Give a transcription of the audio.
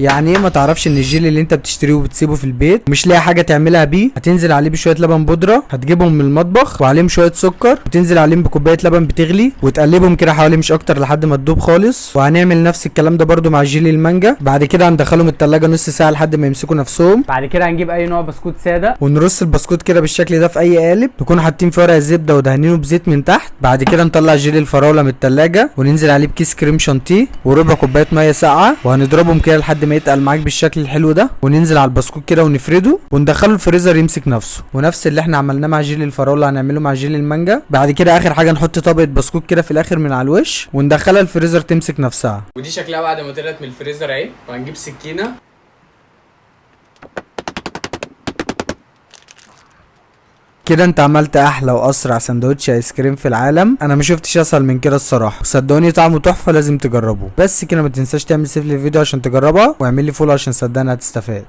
يعني ايه ما تعرفش ان الجيلي اللي انت بتشتريه وبتسيبه في البيت مش لاقي حاجه تعملها بيه؟ هتنزل عليه بشويه لبن بودره، هتجيبهم من المطبخ وعليهم شويه سكر، وتنزل عليهم بكوبايه لبن بتغلي وتقلبهم كده حوالي مش اكتر لحد ما تدوب خالص. وهنعمل نفس الكلام ده برده مع جيلي المانجا. بعد كده هندخلهم التلاجة نص ساعه لحد ما يمسكوا نفسهم. بعد كده هنجيب اي نوع بسكوت ساده ونرص البسكوت كده بالشكل ده في اي قالب، نكون حاطين فيه ورق الزبده ودهنينه بزيت من تحت. بعد كده نطلع جيلي الفراوله من التلاجة وننزل عليه بكيس كريم شانتيه وربع كوبايه ميه ساقعه، وهنضربهم كده لحد ما يتقل معاك بالشكل الحلو ده، وننزل على البسكوت كده ونفرده وندخله الفريزر يمسك نفسه. ونفس اللي احنا عملناه مع جيلي الفراوله هنعمله مع جيلي المانجا. بعد كده اخر حاجه نحط طبقه بسكوت كده في الاخر من على الوش وندخلها الفريزر تمسك نفسها. ودي شكلها بعد ما طلعت من الفريزر اهي. وهنجيب سكينه كده. انت عملت احلى واسرع سندوتش ايس كريم في العالم. انا ما شفتش اسهل من كده الصراحه، صدقوني طعمه تحفه، لازم تجربوه. بس كده ما تنساش تعمل سيف للفيديو عشان تجربها، واعمل لي فولو عشان صدقني هتستفاد.